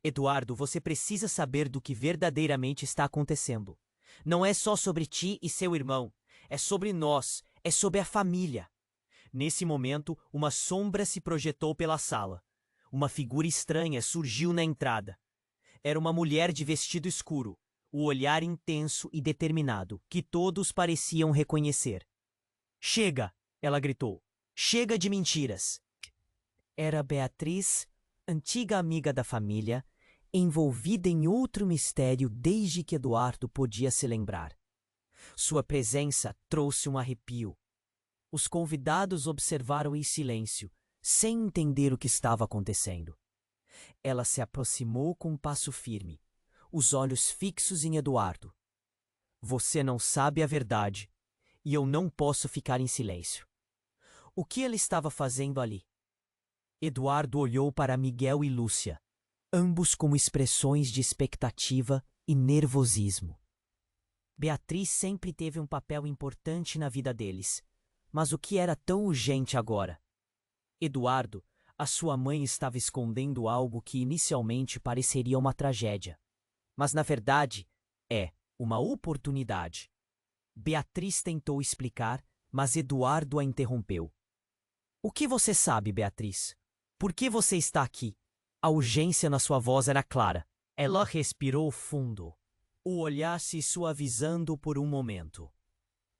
Eduardo, você precisa saber do que verdadeiramente está acontecendo. Não é só sobre ti e seu irmão, é sobre nós, é sobre a família. Nesse momento, uma sombra se projetou pela sala. Uma figura estranha surgiu na entrada. Era uma mulher de vestido escuro, o olhar intenso e determinado, que todos pareciam reconhecer. Chega! Ela gritou. Chega de mentiras! Era Beatriz, antiga amiga da família, envolvida em outro mistério desde que Eduardo podia se lembrar. Sua presença trouxe um arrepio. Os convidados observaram em silêncio, sem entender o que estava acontecendo. Ela se aproximou com um passo firme, os olhos fixos em Eduardo. Você não sabe a verdade, e eu não posso ficar em silêncio. O que ele estava fazendo ali? Eduardo olhou para Miguel e Lúcia, ambos com expressões de expectativa e nervosismo. Beatriz sempre teve um papel importante na vida deles, mas o que era tão urgente agora? Eduardo, a sua mãe estava escondendo algo que inicialmente pareceria uma tragédia, mas na verdade é uma oportunidade. Beatriz tentou explicar, mas Eduardo a interrompeu. O que você sabe, Beatriz? Por que você está aqui? A urgência na sua voz era clara. Ela respirou fundo, o olhar se suavizando por um momento.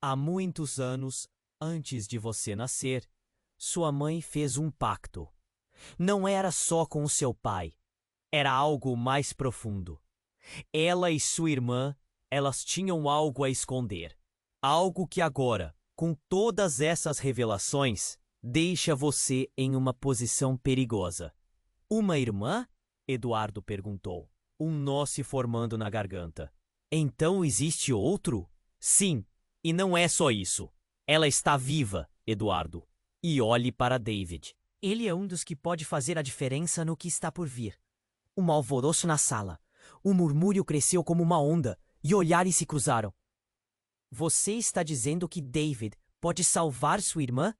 Há muitos anos, antes de você nascer, sua mãe fez um pacto. Não era só com o seu pai. Era algo mais profundo. Ela e sua irmã, elas tinham algo a esconder. Algo que agora, com todas essas revelações, deixa você em uma posição perigosa. Uma irmã? Eduardo perguntou, um nó se formando na garganta. Então existe outro? Sim, e não é só isso. Ela está viva, Eduardo. E olhe para David. Ele é um dos que pode fazer a diferença no que está por vir. Um alvoroço na sala. O murmúrio cresceu como uma onda, e olhares se cruzaram. Você está dizendo que David pode salvar sua irmã?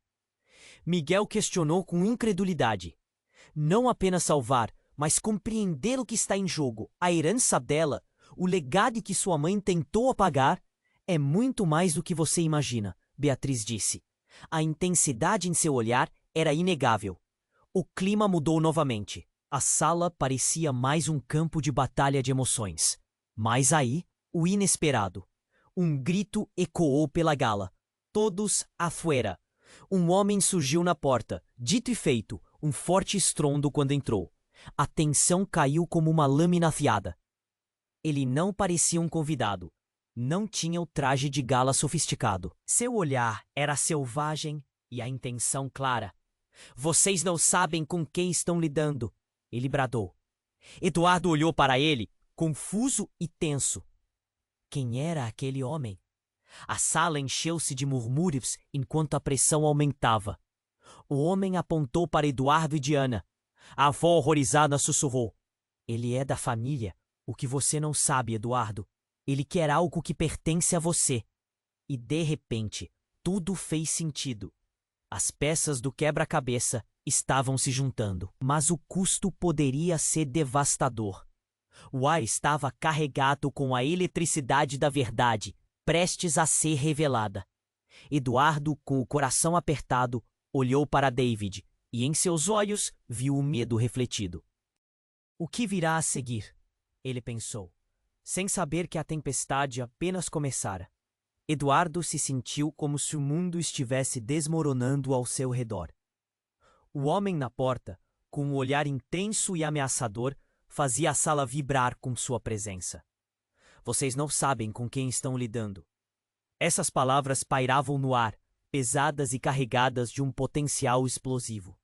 Miguel questionou com incredulidade. Não apenas salvar, mas compreender o que está em jogo, a herança dela, o legado que sua mãe tentou apagar, é muito mais do que você imagina, Beatriz disse. A intensidade em seu olhar era inegável. O clima mudou novamente. A sala parecia mais um campo de batalha de emoções. Mas aí, o inesperado. Um grito ecoou pela gala. Todos afuera. Um homem surgiu na porta. Dito e feito, um forte estrondo quando entrou. A tensão caiu como uma lâmina afiada. Ele não parecia um convidado. Não tinha o traje de gala sofisticado. Seu olhar era selvagem e a intenção clara. Vocês não sabem com quem estão lidando, ele bradou. Eduardo olhou para ele, confuso e tenso. Quem era aquele homem? A sala encheu-se de murmúrios enquanto a pressão aumentava. O homem apontou para Eduardo e Diana. A avó horrorizada sussurrou. Ele é da família. O que você não sabe, Eduardo. Ele quer algo que pertence a você. E de repente, tudo fez sentido. As peças do quebra-cabeça estavam se juntando, mas o custo poderia ser devastador. O ar estava carregado com a eletricidade da verdade, prestes a ser revelada. Eduardo, com o coração apertado, olhou para David e em seus olhos viu o medo refletido. O que virá a seguir? Ele pensou, sem saber que a tempestade apenas começara. Eduardo se sentiu como se o mundo estivesse desmoronando ao seu redor. O homem na porta, com um olhar intenso e ameaçador, fazia a sala vibrar com sua presença. Vocês não sabem com quem estão lidando. Essas palavras pairavam no ar, pesadas e carregadas de um potencial explosivo.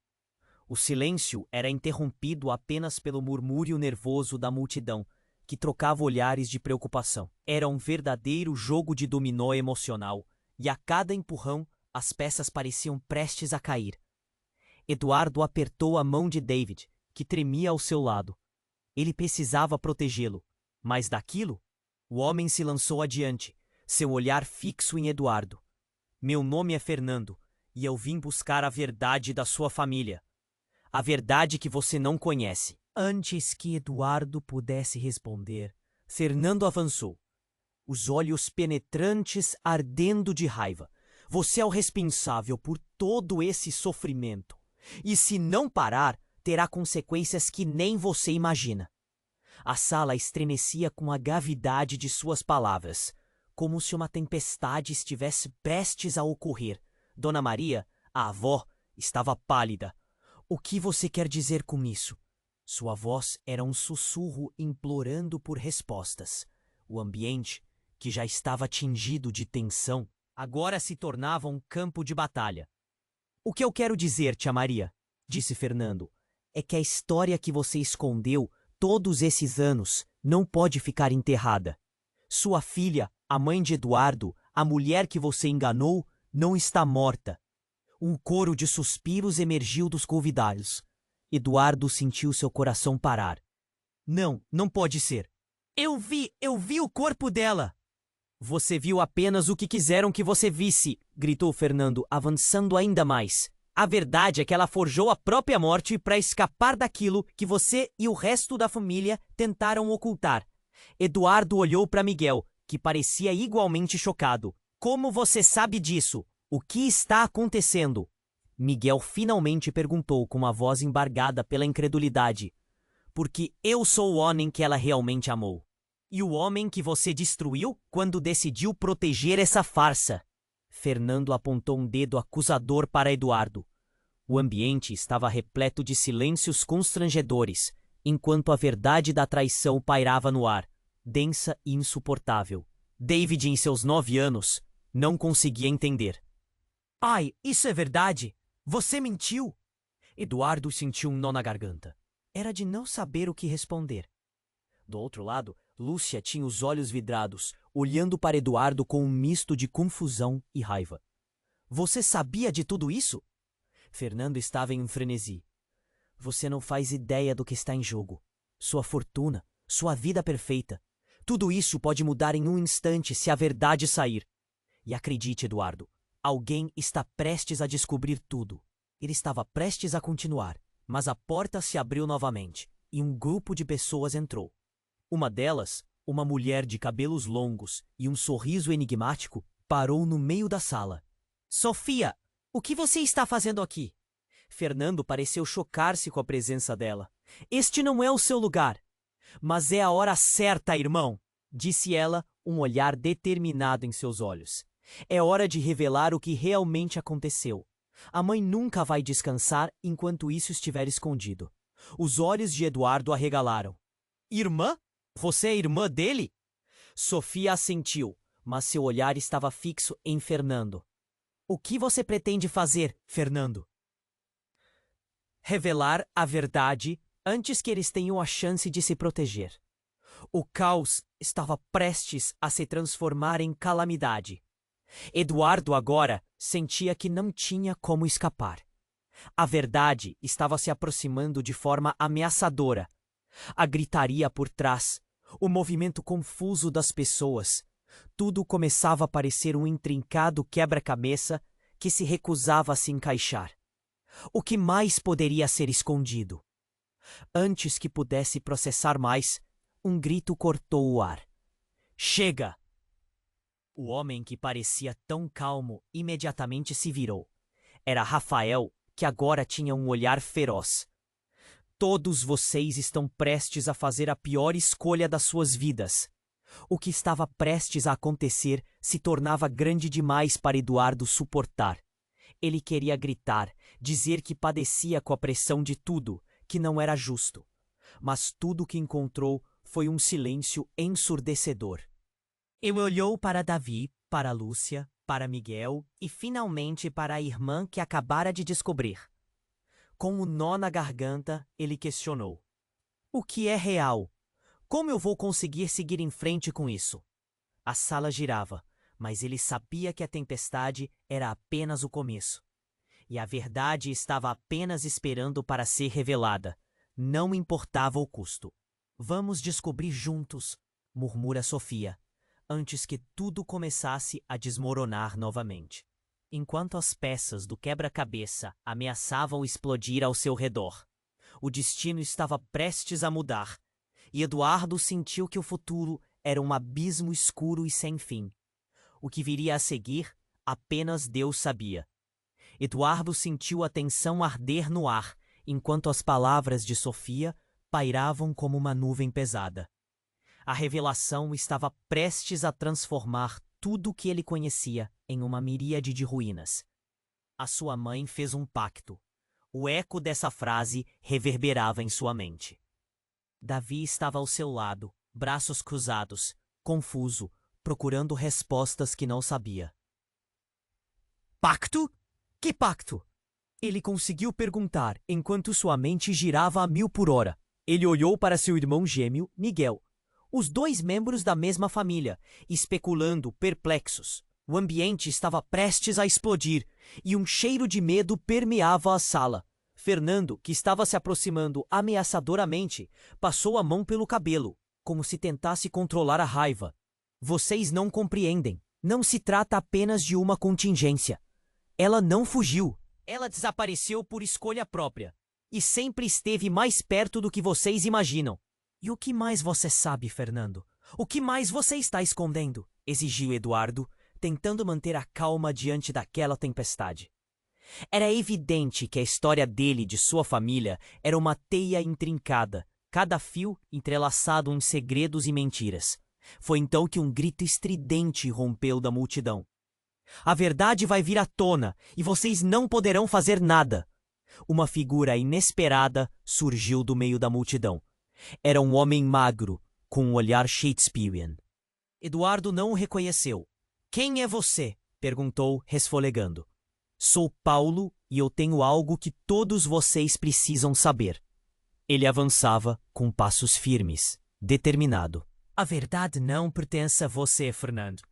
O silêncio era interrompido apenas pelo murmúrio nervoso da multidão, que trocava olhares de preocupação. Era um verdadeiro jogo de dominó emocional, e a cada empurrão as peças pareciam prestes a cair. Eduardo apertou a mão de David, que tremia ao seu lado. Ele precisava protegê-lo, mas daquilo, o homem se lançou adiante, seu olhar fixo em Eduardo. Meu nome é Fernando, e eu vim buscar a verdade da sua família. A verdade que você não conhece. Antes que Eduardo pudesse responder, Fernando avançou, os olhos penetrantes ardendo de raiva. Você é o responsável por todo esse sofrimento. E se não parar, terá consequências que nem você imagina. A sala estremecia com a gravidade de suas palavras, como se uma tempestade estivesse prestes a ocorrer. Dona Maria, a avó, estava pálida. O que você quer dizer com isso? Sua voz era um sussurro implorando por respostas. O ambiente, que já estava tingido de tensão, agora se tornava um campo de batalha. O que eu quero dizer, tia Maria, disse Fernando, é que a história que você escondeu todos esses anos não pode ficar enterrada. Sua filha, a mãe de Eduardo, a mulher que você enganou, não está morta. Um coro de suspiros emergiu dos convidados. Eduardo sentiu seu coração parar. Não, não pode ser. Eu vi o corpo dela! Você viu apenas o que quiseram que você visse, gritou Fernando, avançando ainda mais. A verdade é que ela forjou a própria morte para escapar daquilo que você e o resto da família tentaram ocultar. Eduardo olhou para Miguel, que parecia igualmente chocado. Como você sabe disso? O que está acontecendo? Miguel finalmente perguntou com uma voz embargada pela incredulidade. Porque eu sou o homem que ela realmente amou. E o homem que você destruiu quando decidiu proteger essa farsa. Fernando apontou um dedo acusador para Eduardo. O ambiente estava repleto de silêncios constrangedores, enquanto a verdade da traição pairava no ar, densa e insuportável. David, em seus 9 anos, não conseguia entender. Ai, isso é verdade! Você mentiu! Eduardo sentiu um nó na garganta. Era de não saber o que responder. Do outro lado, Lúcia tinha os olhos vidrados, olhando para Eduardo com um misto de confusão e raiva. Você sabia de tudo isso? Fernando estava em um frenesi. Você não faz ideia do que está em jogo. Sua fortuna, sua vida perfeita. Tudo isso pode mudar em um instante se a verdade sair. E acredite, Eduardo, alguém está prestes a descobrir tudo. Ele estava prestes a continuar, mas a porta se abriu novamente e um grupo de pessoas entrou. Uma delas, uma mulher de cabelos longos e um sorriso enigmático, parou no meio da sala. Sofia, o que você está fazendo aqui? Fernando pareceu chocar-se com a presença dela. Este não é o seu lugar. Mas é a hora certa, irmão, disse ela, um olhar determinado em seus olhos. É hora de revelar o que realmente aconteceu. A mãe nunca vai descansar enquanto isso estiver escondido. Os olhos de Eduardo arregalaram. Irmã? Você é irmã dele? Sofia assentiu, mas seu olhar estava fixo em Fernando. O que você pretende fazer, Fernando? Revelar a verdade antes que eles tenham a chance de se proteger. O caos estava prestes a se transformar em calamidade. Eduardo agora sentia que não tinha como escapar. A verdade estava se aproximando de forma ameaçadora. A gritaria por trás, o movimento confuso das pessoas, tudo começava a parecer um intrincado quebra-cabeça que se recusava a se encaixar. O que mais poderia ser escondido? Antes que pudesse processar mais, um grito cortou o ar. Chega! O homem que parecia tão calmo imediatamente se virou. Era Rafael, que agora tinha um olhar feroz. Todos vocês estão prestes a fazer a pior escolha das suas vidas. O que estava prestes a acontecer se tornava grande demais para Eduardo suportar. Ele queria gritar, dizer que padecia com a pressão de tudo, que não era justo. Mas tudo o que encontrou foi um silêncio ensurdecedor. Ele olhou para Davi, para Lúcia, para Miguel e finalmente para a irmã que acabara de descobrir. Com um nó na garganta, ele questionou. O que é real? Como eu vou conseguir seguir em frente com isso? A sala girava, mas ele sabia que a tempestade era apenas o começo. E a verdade estava apenas esperando para ser revelada. Não importava o custo. Vamos descobrir juntos, murmura Sofia, antes que tudo começasse a desmoronar novamente. Enquanto as peças do quebra-cabeça ameaçavam explodir ao seu redor, o destino estava prestes a mudar, e Eduardo sentiu que o futuro era um abismo escuro e sem fim. O que viria a seguir, apenas Deus sabia. Eduardo sentiu a tensão arder no ar, enquanto as palavras de Sofia pairavam como uma nuvem pesada. A revelação estava prestes a transformar tudo o que ele conhecia em uma miríade de ruínas. A sua mãe fez um pacto. O eco dessa frase reverberava em sua mente. Davi estava ao seu lado, braços cruzados, confuso, procurando respostas que não sabia. Pacto? Que pacto? Ele conseguiu perguntar enquanto sua mente girava a 1000 por hora. Ele olhou para seu irmão gêmeo, Miguel, os dois membros da mesma família, especulando, perplexos. O ambiente estava prestes a explodir e um cheiro de medo permeava a sala. Fernando, que estava se aproximando ameaçadoramente, passou a mão pelo cabelo, como se tentasse controlar a raiva. Vocês não compreendem. Não se trata apenas de uma contingência. Ela não fugiu. Ela desapareceu por escolha própria. E sempre esteve mais perto do que vocês imaginam. E o que mais você sabe, Fernando? O que mais você está escondendo? Exigiu Eduardo, tentando manter a calma diante daquela tempestade. Era evidente que a história dele e de sua família era uma teia intrincada, cada fio entrelaçado em segredos e mentiras. Foi então que um grito estridente rompeu da multidão. A verdade vai vir à tona e vocês não poderão fazer nada. Uma figura inesperada surgiu do meio da multidão. Era um homem magro, com um olhar Shakespearean. Eduardo não o reconheceu. Quem é você? Perguntou, resfolegando. Sou Paulo e eu tenho algo que todos vocês precisam saber. Ele avançava com passos firmes, determinado. A verdade não pertence a você, Fernando.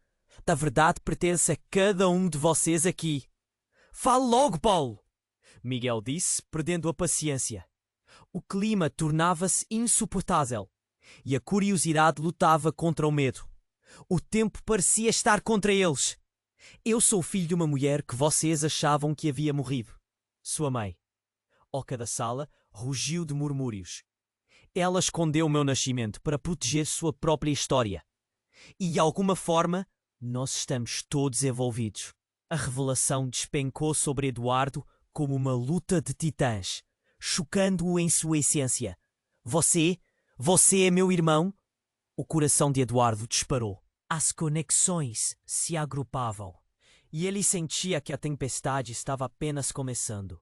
A verdade pertence a cada um de vocês aqui. Fale logo, Paulo! Miguel disse, perdendo a paciência. O clima tornava-se insuportável e a curiosidade lutava contra o medo. O tempo parecia estar contra eles. Eu sou filho de uma mulher que vocês achavam que havia morrido. Sua mãe, oca da sala, rugiu de murmúrios. Ela escondeu meu nascimento para proteger sua própria história. E, de alguma forma, nós estamos todos envolvidos. A revelação despencou sobre Eduardo como uma luta de titãs, chocando-o em sua essência. Você é meu irmão? O coração de Eduardo disparou. As conexões se agrupavam, e ele sentia que a tempestade estava apenas começando.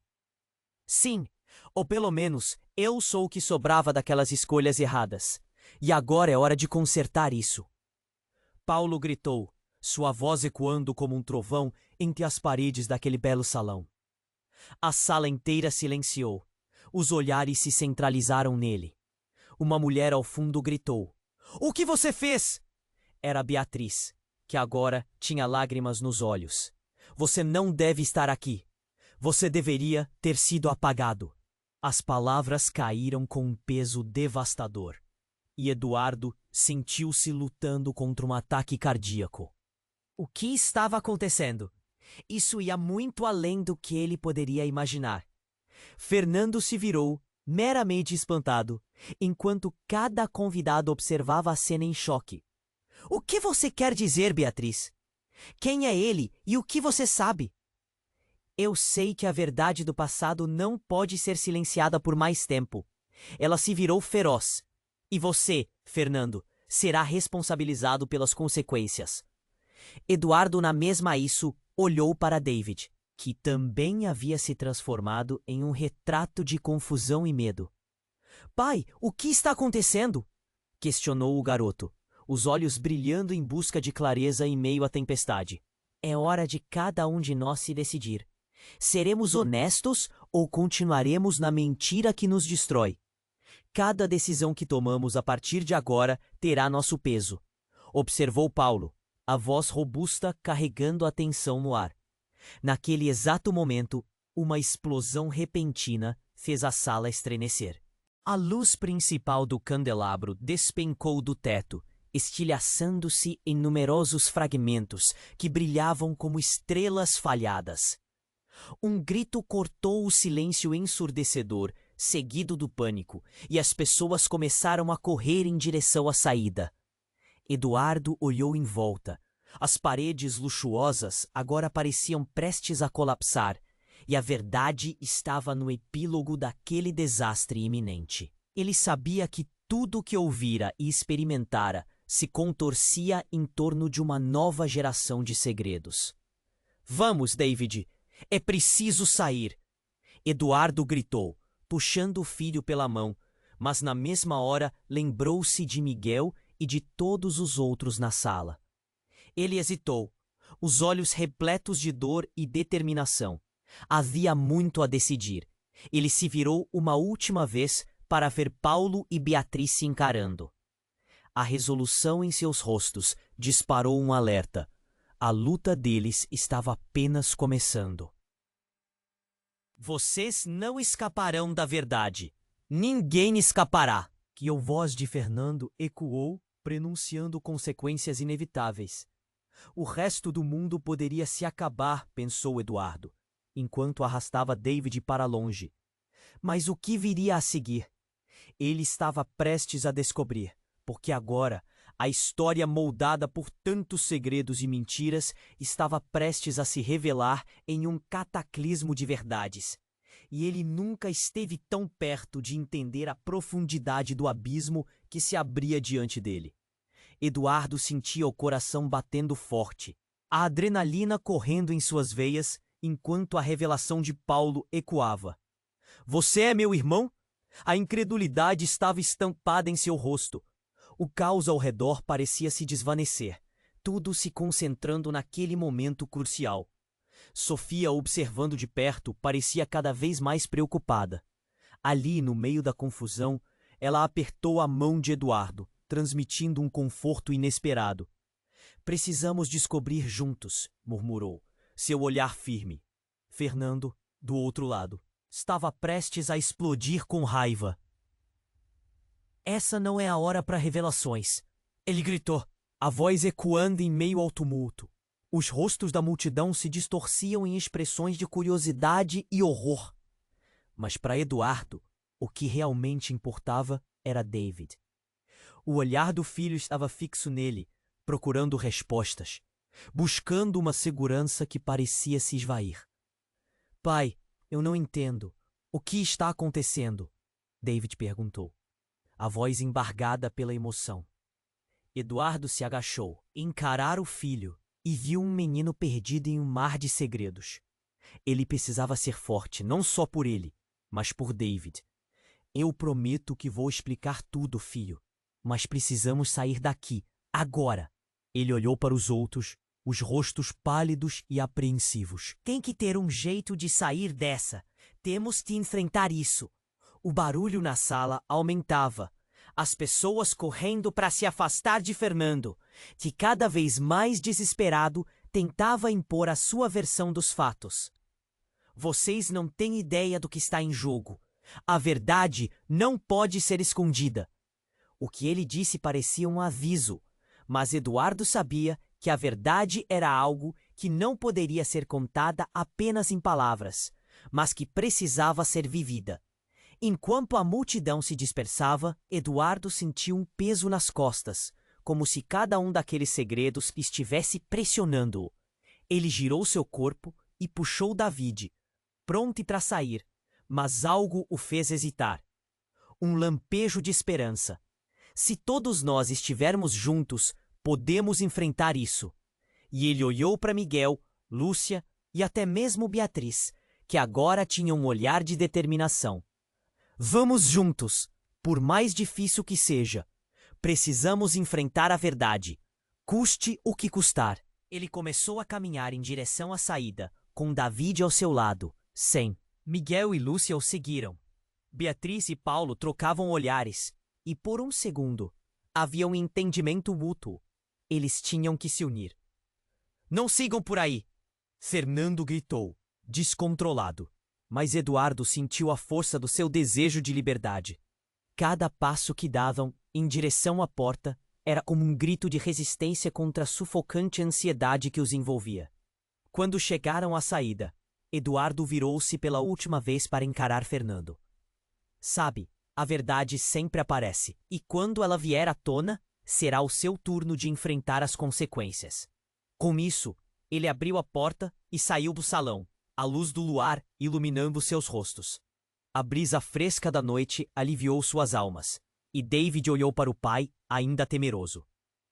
Sim, ou pelo menos eu sou o que sobrava daquelas escolhas erradas, e agora é hora de consertar isso. Paulo gritou, sua voz ecoando como um trovão entre as paredes daquele belo salão. A sala inteira silenciou. Os olhares se centralizaram nele. Uma mulher ao fundo gritou: "O que você fez?" Era Beatriz, que agora tinha lágrimas nos olhos. "Você não deve estar aqui. Você deveria ter sido apagado." As palavras caíram com um peso devastador, e Eduardo sentiu-se lutando contra um ataque cardíaco. O que estava acontecendo? Isso ia muito além do que ele poderia imaginar. Fernando se virou, meramente espantado, enquanto cada convidado observava a cena em choque. "O que você quer dizer, Beatriz? Quem é ele e o que você sabe?" "Eu sei que a verdade do passado não pode ser silenciada por mais tempo." Ela se virou feroz. "E você, Fernando, será responsabilizado pelas consequências." Eduardo, na mesma a isso, olhou para David, que também havia se transformado em um retrato de confusão e medo. "Pai, o que está acontecendo?" questionou o garoto, os olhos brilhando em busca de clareza em meio à tempestade. "É hora de cada um de nós se decidir. Seremos honestos ou continuaremos na mentira que nos destrói? Cada decisão que tomamos a partir de agora terá nosso peso," observou Paulo, a voz robusta carregando a tensão no ar. Naquele exato momento, uma explosão repentina fez a sala estremecer. A luz principal do candelabro despencou do teto, estilhaçando-se em numerosos fragmentos que brilhavam como estrelas falhadas. Um grito cortou o silêncio ensurdecedor, seguido do pânico, e as pessoas começaram a correr em direção à saída. Eduardo olhou em volta. As paredes luxuosas agora pareciam prestes a colapsar, e a verdade estava no epílogo daquele desastre iminente. Ele sabia que tudo o que ouvira e experimentara se contorcia em torno de uma nova geração de segredos. "Vamos, David! É preciso sair!" Eduardo gritou, puxando o filho pela mão, mas na mesma hora lembrou-se de Miguel e de todos os outros na sala. Ele hesitou, os olhos repletos de dor e determinação. Havia muito a decidir. Ele se virou uma última vez para ver Paulo e Beatriz se encarando. A resolução em seus rostos disparou um alerta. A luta deles estava apenas começando. "Vocês não escaparão da verdade. Ninguém escapará!" Que a voz de Fernando ecoou, prenunciando consequências inevitáveis. O resto do mundo poderia se acabar, pensou Eduardo, enquanto arrastava David para longe. Mas o que viria a seguir? Ele estava prestes a descobrir, porque agora a história moldada por tantos segredos e mentiras estava prestes a se revelar em um cataclismo de verdades. E ele nunca esteve tão perto de entender a profundidade do abismo que se abria diante dele. Eduardo sentia o coração batendo forte, a adrenalina correndo em suas veias, enquanto a revelação de Paulo ecoava. "Você é meu irmão?" A incredulidade estava estampada em seu rosto. O caos ao redor parecia se desvanecer, tudo se concentrando naquele momento crucial. Sofia, observando de perto, parecia cada vez mais preocupada. Ali, no meio da confusão, ela apertou a mão de Eduardo, transmitindo um conforto inesperado. "Precisamos descobrir juntos", murmurou, seu olhar firme. Fernando, do outro lado, estava prestes a explodir com raiva. "Essa não é a hora para revelações", ele gritou, a voz ecoando em meio ao tumulto. Os rostos da multidão se distorciam em expressões de curiosidade e horror. Mas para Eduardo, o que realmente importava era David. O olhar do filho estava fixo nele, procurando respostas, buscando uma segurança que parecia se esvair. Pai, eu não entendo. O que está acontecendo? David perguntou, a voz embargada pela emoção. Eduardo se agachou, encarar o filho, e viu um menino perdido em um mar de segredos. Ele precisava ser forte, não só por ele, mas por David. Eu prometo que vou explicar tudo, filho, mas precisamos sair daqui, agora. Ele olhou para os outros, os rostos pálidos e apreensivos. Tem que ter um jeito de sair dessa. Temos que enfrentar isso. O barulho na sala aumentava. As pessoas correndo para se afastar de Fernando, que cada vez mais desesperado tentava impor a sua versão dos fatos. Vocês não têm ideia do que está em jogo. A verdade não pode ser escondida. O que ele disse parecia um aviso, mas Eduardo sabia que a verdade era algo que não poderia ser contada apenas em palavras, mas que precisava ser vivida. Enquanto a multidão se dispersava, Eduardo sentiu um peso nas costas, como se cada um daqueles segredos estivesse pressionando-o. Ele girou seu corpo e puxou David, pronto para sair, mas algo o fez hesitar. Um lampejo de esperança. Se todos nós estivermos juntos, podemos enfrentar isso. E ele olhou para Miguel, Lúcia e até mesmo Beatriz, que agora tinham um olhar de determinação. Vamos juntos, por mais difícil que seja. Precisamos enfrentar a verdade, custe o que custar. Ele começou a caminhar em direção à saída, com David ao seu lado. Miguel e Lúcia o seguiram. Beatriz e Paulo trocavam olhares, e por um segundo, havia um entendimento mútuo. Eles tinham que se unir. Não sigam por aí! Fernando gritou, descontrolado. Mas Eduardo sentiu a força do seu desejo de liberdade. Cada passo que davam em direção à porta era como um grito de resistência contra a sufocante ansiedade que os envolvia. Quando chegaram à saída, Eduardo virou-se pela última vez para encarar Fernando. Sabe, a verdade sempre aparece, e quando ela vier à tona, será o seu turno de enfrentar as consequências. Com isso, ele abriu a porta e saiu do salão, a luz do luar iluminando seus rostos. A brisa fresca da noite aliviou suas almas, e David olhou para o pai, ainda temeroso.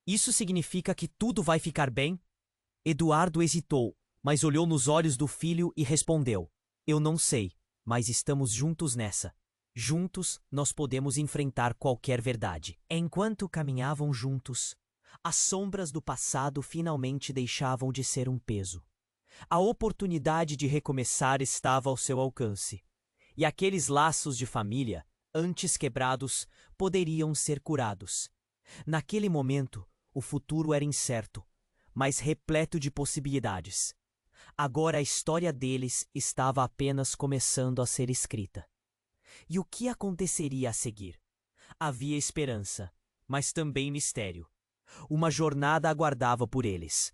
Isso significa que tudo vai ficar bem? Eduardo hesitou, mas olhou nos olhos do filho e respondeu: Eu não sei, mas estamos juntos nessa. Juntos, nós podemos enfrentar qualquer verdade. Enquanto caminhavam juntos, as sombras do passado finalmente deixavam de ser um peso. A oportunidade de recomeçar estava ao seu alcance, e aqueles laços de família, antes quebrados, poderiam ser curados. Naquele momento, o futuro era incerto, mas repleto de possibilidades. Agora a história deles estava apenas começando a ser escrita. E o que aconteceria a seguir? Havia esperança, mas também mistério. Uma jornada aguardava por eles.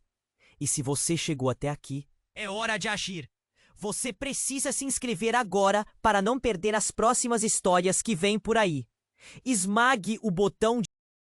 E se você chegou até aqui, é hora de agir. Você precisa se inscrever agora para não perder as próximas histórias que vêm por aí. Esmague o botão